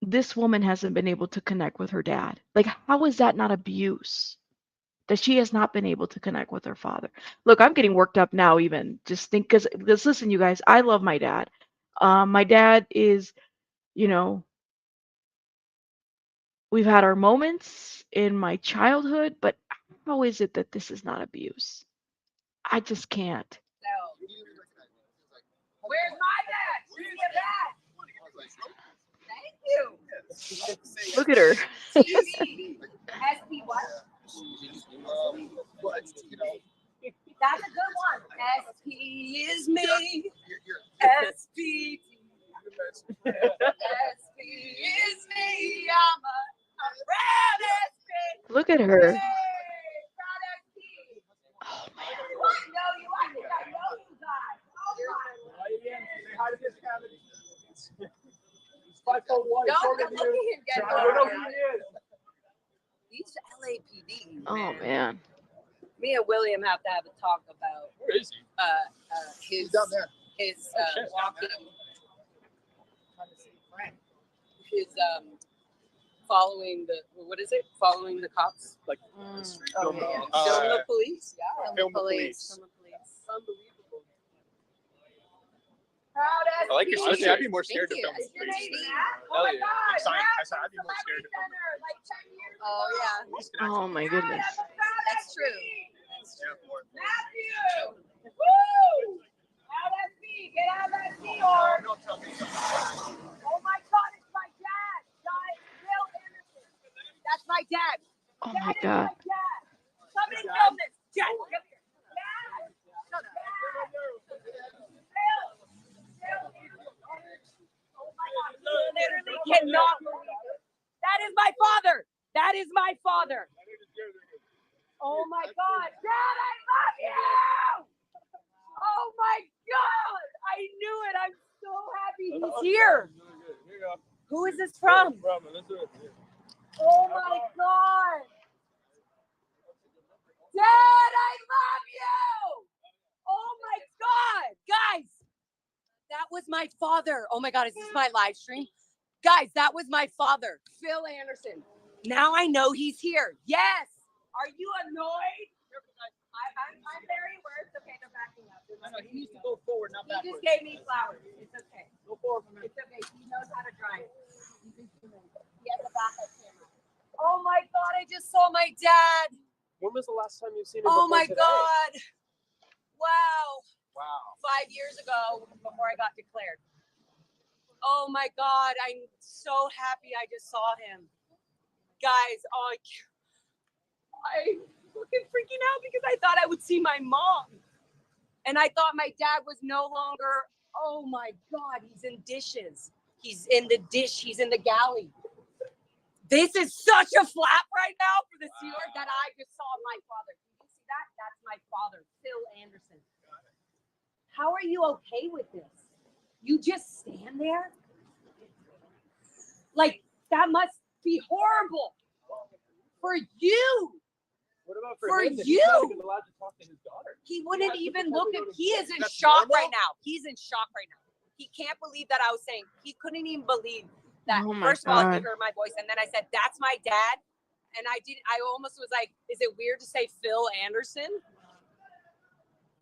this woman hasn't been able to connect with her dad? Like, how is that not abuse? That she has not been able to connect with her father. Look, I'm getting worked up now, even just think because listen, you guys, I love my dad. My dad is, you know, we've had our moments in my childhood, but how is it that this is not abuse? I just can't. Where's my dad? Where's your dad? Thank you. Look at her. TV. SP what? That's a good one. SP is me. SP. SP is me. I'm a red SP. Look at her. Hey, proud SP. Oh man. I know you. I think I know you guys. Oh my. Say hi to this cavity. He's 5'1", Don't shorter look than at you. him get I don't know who hard. he is. These LAPD. Oh man. Me and William have to have a talk about Where is he? his He's down there. his walking, his following the what is it? Following the cops. Like, Oh film, yeah, film the police. Yeah, film the police. Film the police. Unbelievable. Proud as I like your me. sister. I'd be more scared to Thank film you. the police. Oh my Hell yeah. God! Like, I Matt said, I'd be from more scared to film the Center, like 10 years ago. police. Oh my goodness. That's true. That's Yeah, true. more. Matthew! Woo! Out at sea. Get out of that sea, or. Don't tell me. Oh my God, it's my dad. Bill Anderson. That's my dad. Oh That my is God. my dad. Somebody film this. Dad, come here. Dad. Dad. Bill. Oh my God. You literally cannot believe it. That is my father. That is my father. Oh my God. Dad, I love you. Oh my God. I knew it. I'm so happy he's here. Here you go. Who is this from? Oh my God. Dad, I love you. Oh my God. Guys, that was my father. Oh my God, is this my live stream? Guys, that was my father, Phil Anderson. Now I know he's here. Yes. Are you annoyed? I'm very aware. It's okay. They're backing up. I know, he needs to go forward, not He backwards. just gave me flowers. It's okay. Go forward for a minute. It's okay. He knows how to drive. He has a backup camera. Oh my God, I just saw my dad. When was the last time you've seen him Oh before my today? God. Wow. Wow. 5 years ago, before I got declared. Oh my God, I'm so happy I just saw him. Guys, oh, I'm fucking freaking out because I thought I would see my mom. And I thought my dad was no longer, oh my God, he's in dishes. He's in the dish, he's in the galley. This is such a flap right now for the sealer that I just saw my father. Can you see that? That's my father, Phil Anderson. How are you okay with this? You just stand there? Like, that must be horrible for you. What about For him? He's you? not even allowed to talk to his daughter. He wouldn't Yeah, even because look we at. go to He is school. in That's shock normal? right now. He's in shock right now. He can't believe that I was saying. He couldn't even believe that. Oh my First of all, he God. heard my voice, and then I said, "That's my dad." And I almost was like, "Is it weird to say Phil Anderson?"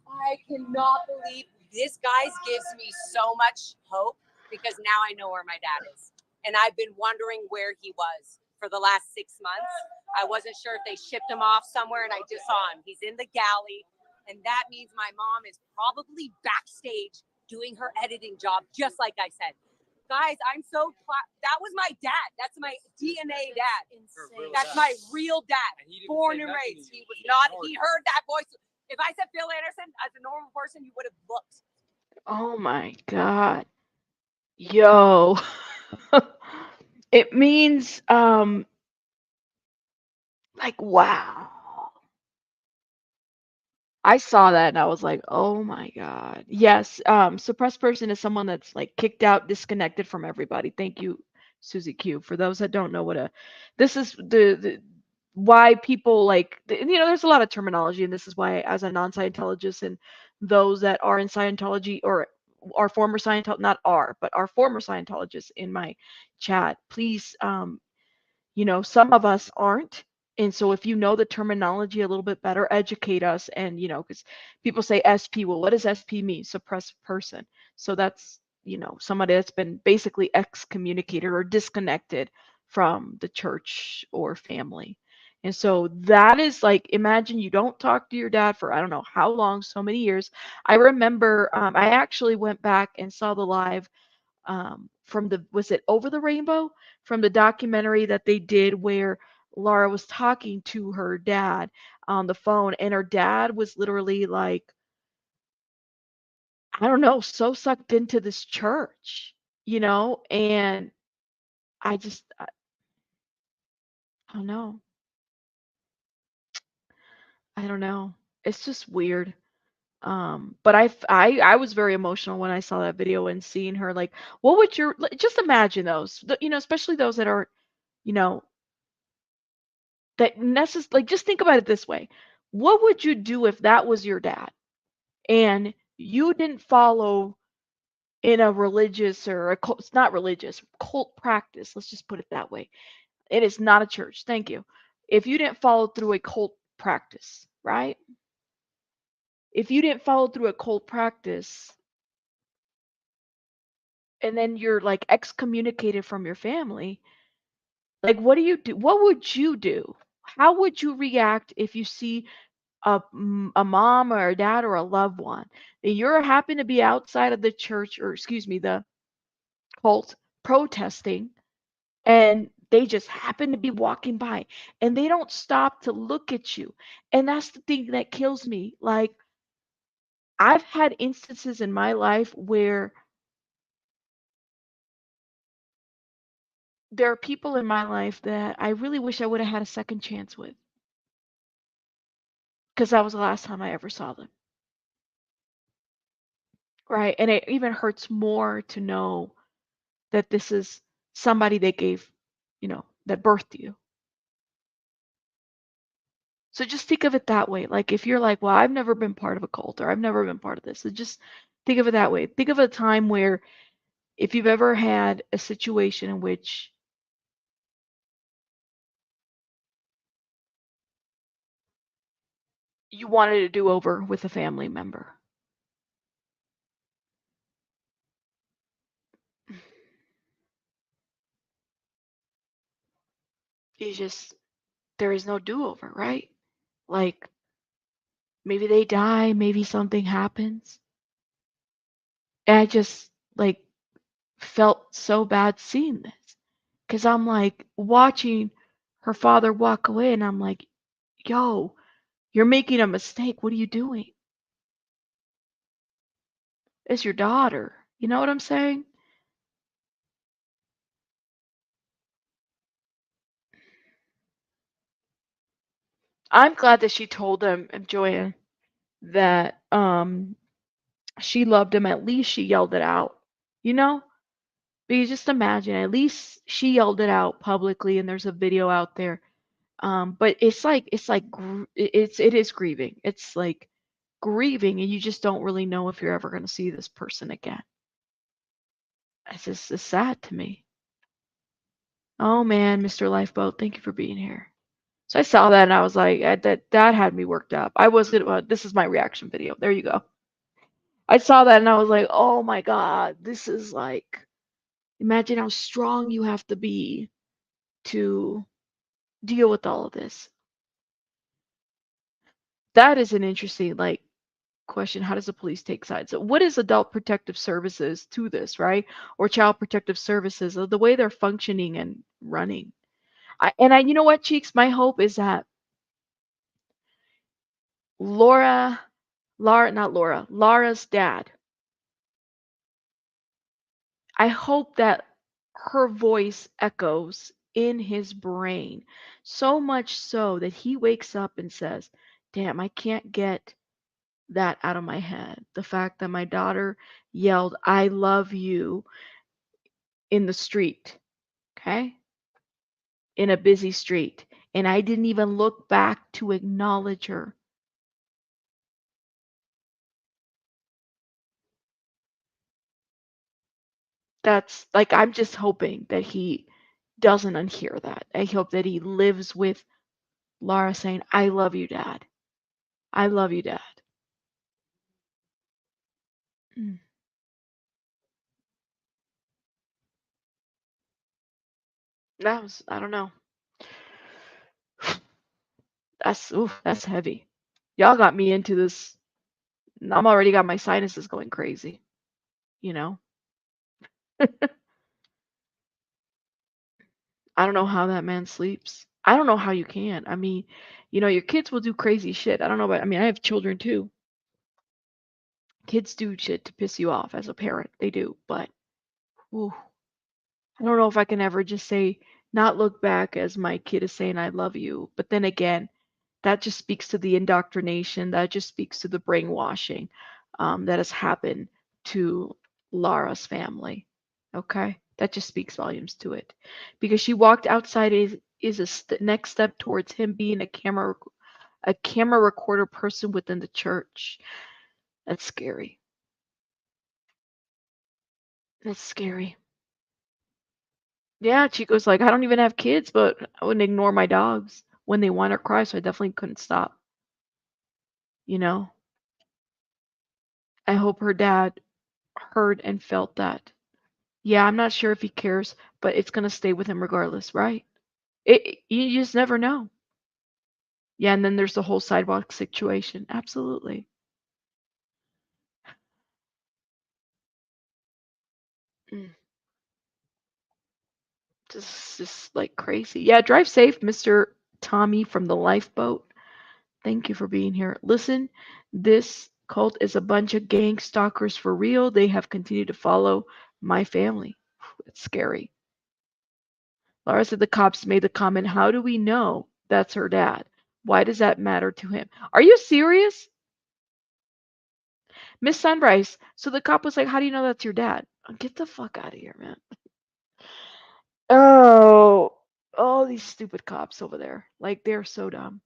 I cannot believe this. Guys gives me so much hope because now I know where my dad is, and I've been wondering where he was for the last 6 months. I wasn't sure if they shipped him off somewhere, and I just saw him. He's in the galley, and that means my mom is probably backstage doing her editing job, just like I said. Guys, I'm so that was my dad. That's my DNA dad. Insane. That's my real dad. And he didn't Born say and nothing raised. to you. He was not. He heard that voice. If I said Phil Anderson as a normal person, you would have looked. Oh my God. Yo. It means like wow. I saw that and I was like, "Oh my God." Yes, suppressed person is someone that's like kicked out, disconnected from everybody. Thank you, Susie Q. For those that don't know what a this is the why people like there's a lot of terminology, and this is why as a non-Scientologist and those that are in Scientology or are former Scientologists, not are, but are former Scientologists in my chat, please some of us aren't. And so if you know the terminology a little bit better, educate us. And, because people say SP, well, what does SP mean? Suppressed person. So that's, somebody that's been basically excommunicated or disconnected from the church or family. And so that is like, imagine you don't talk to your dad for I don't know how long, so many years. I remember I actually went back and saw the live from was it Over the Rainbow, from the documentary that they did where Laura was talking to her dad on the phone, and her dad was literally like, I don't know, so sucked into this church, and I don't know. I don't know. It's just weird. But I was very emotional when I saw that video and seeing her like, what would just imagine those, especially those that are, you know, like just think about it this way. What would you do if that was your dad and you didn't follow in a religious or a cult, it's not religious, cult practice, let's just put it that way. It is not a church. Thank you. If you didn't follow through a cult practice, right? If you didn't follow through a cult practice and then you're like excommunicated from your family, like what do you do? What would you do? How would you react if you see a mom or a dad or a loved one and you're happen to be outside of the church, or excuse me, the cult, protesting, and they just happen to be walking by and they don't stop to look at you? And that's the thing that kills me. Like, I've had instances in my life where there are people in my life that I really wish I would have had a second chance with, because that was the last time I ever saw them. Right. And it even hurts more to know that this is somebody that gave, that birthed you. So just think of it that way. Like if you're like, well, I've never been part of a cult or I've never been part of this. So just think of it that way. Think of a time where if you've ever had a situation in which you wanted to do over with a family member. You just, there is no do over, right? Like maybe they die, maybe something happens. And I just like felt so bad seeing this because I'm like watching her father walk away and I'm like, yo, you're making a mistake. What are you doing? It's your daughter. You know what I'm saying? I'm glad that she told him, Joanne, that she loved him. At least she yelled it out. You know? But you just imagine, at least she yelled it out publicly and there's a video out there. But it is grieving. It's like grieving and you just don't really know if you're ever going to see this person again. It's sad to me. Oh man, Mr. Lifeboat, thank you for being here. So I saw that and I was like, that had me worked up. I was gonna, this is my reaction video. There you go. I saw that and I was like, oh my God, this is like, imagine how strong you have to be to deal with all of this. That is an interesting like question. How does the police take sides? So what is adult protective services to this, right? Or child protective services, the way they're functioning and running. You know what, Cheeks? My hope is that Laura, not Laura, Laura's dad. I hope that her voice echoes in his brain so much so that he wakes up and says, "Damn, I can't get that out of my head. The fact that my daughter yelled, 'I love you' in the street, okay? In a busy street. And I didn't even look back to acknowledge her." That's like, I'm just hoping that he doesn't unhear that. I hope that he lives with Laura saying, "I love you, Dad. I love you, Dad." Mm, That was, I don't know. That's heavy. Y'all got me into this. I'm already got my sinuses going crazy, you know? I don't know how that man sleeps. I don't know how you can. I mean, your kids will do crazy shit. I don't know about, I mean, I have children too. Kids do shit to piss you off as a parent. They do. But ooh, I don't know if I can ever just say, not look back as my kid is saying, "I love you." But then again, that just speaks to the indoctrination. That just speaks to the brainwashing that has happened to Lara's family. Okay? That just speaks volumes to it. Because she walked outside is next step towards him being a camera recorder person within the church. That's scary. That's scary. Yeah, Chico's like, I don't even have kids, but I wouldn't ignore my dogs when they whine or cry, so I definitely couldn't stop. You know? I hope her dad heard and felt that. Yeah, I'm not sure if he cares, but it's gonna stay with him regardless, right? You just never know. Yeah, and then there's the whole sidewalk situation. Absolutely. Mm, just like crazy. Yeah, drive safe, Mr. Tommy from the lifeboat. Thank you for being here. Listen, this cult is a bunch of gang stalkers for real. They have continued to follow my family. It's scary. Laura said the cops made the comment, "How do we know that's her dad? Why does that matter to him?" Are you serious? Miss Sunrise. So the cop was like, "How do you know that's your dad?" Oh, get the fuck out of here, man. Oh, these stupid cops over there. Like, they're so dumb.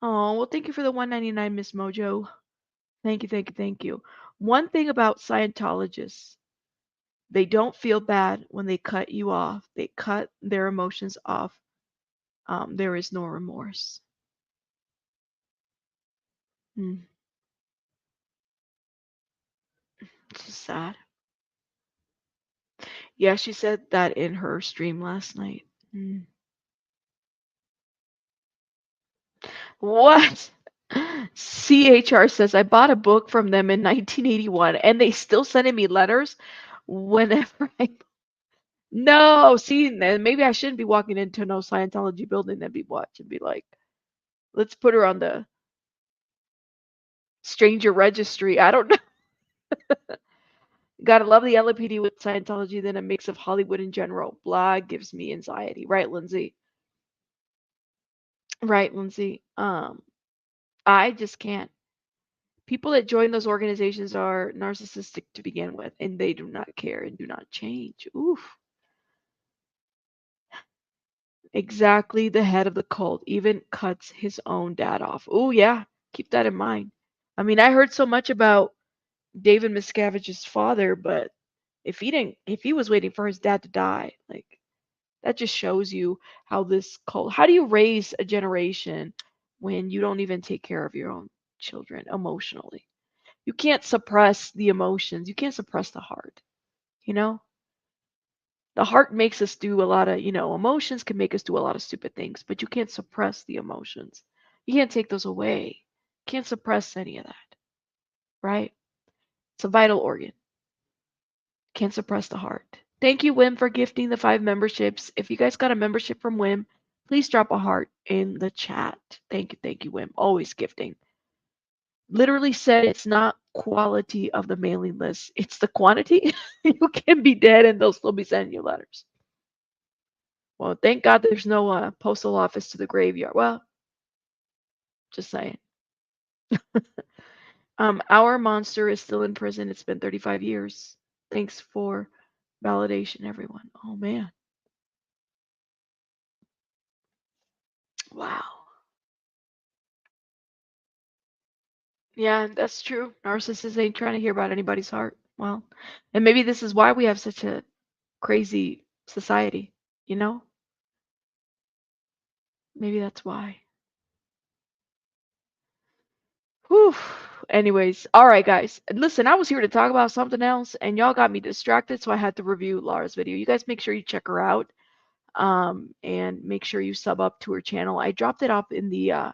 Oh, well, thank you for the 199, Miss Mojo. Thank you, thank you, thank you. One thing about Scientologists, they don't feel bad when they cut you off. They cut their emotions off. There is no remorse. Mm, it's just sad. Yeah, she said that in her stream last night. Mm. What? CHR says, I bought a book from them in 1981 and they still sending me letters whenever I. No, see, then maybe I shouldn't be walking into no Scientology building and be watching, be like, let's put her on the stranger registry. I don't know. Gotta love the LAPD with Scientology, then a mix of Hollywood in general. Blah gives me anxiety. Right, Lindsay? Right, Lindsay. I just can't. People that join those organizations are narcissistic to begin with, and they do not care and do not change. Oof. Exactly, the head of the cult even cuts his own dad off. Oh, yeah. Keep that in mind. I mean, I heard so much about David Miscavige's father, but if he was waiting for his dad to die, like that just shows you how this cult, how do you raise a generation when you don't even take care of your own children emotionally? You can't suppress the emotions. You can't suppress the heart, you know? The heart makes us do a lot of, emotions can make us do a lot of stupid things, but you can't suppress the emotions. You can't take those away. Can't suppress any of that, right? It's a vital organ. Can't suppress the heart. Thank you, Wim, for gifting the 5 memberships. If you guys got a membership from Wim, please drop a heart in the chat. Thank you, Wim. Always gifting. Literally said it's not quality of the mailing list, it's the quantity. You can be dead and they'll still be sending you letters. Well, thank God there's no postal office to the graveyard. Well, just saying. Our monster is still in prison. It's been 35 years. Thanks for validation, everyone. Oh man. Wow. Yeah, that's true. Narcissists ain't trying to hear about anybody's heart. Well, and maybe this is why we have such a crazy society, you know? Maybe that's why. Whew. Anyways, all right, guys. Listen, I was here to talk about something else, and y'all got me distracted, so I had to review Laura's video. You guys make sure you check her out, and make sure you sub up to her channel. I dropped it up in the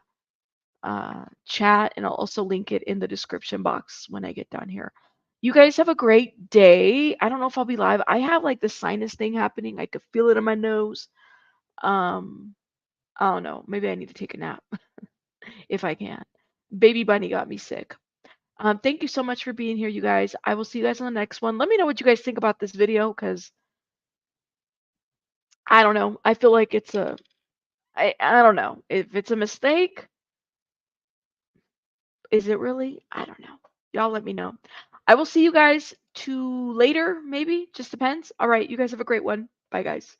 chat, and I'll also link it in the description box when I get done here. You guys have a great day. I don't know if I'll be live. I have like the sinus thing happening. I could feel it in my nose. Um, I don't know. Maybe I need to take a nap if I can. Baby bunny got me sick. Thank you so much for being here, you guys. I will see you guys on the next one. Let me know what you guys think about this video, because I don't know. I feel like I don't know. If it's a mistake, is it really? I don't know. Y'all let me know. I will see you guys to later, maybe. Just depends. All right, you guys have a great one. Bye, guys.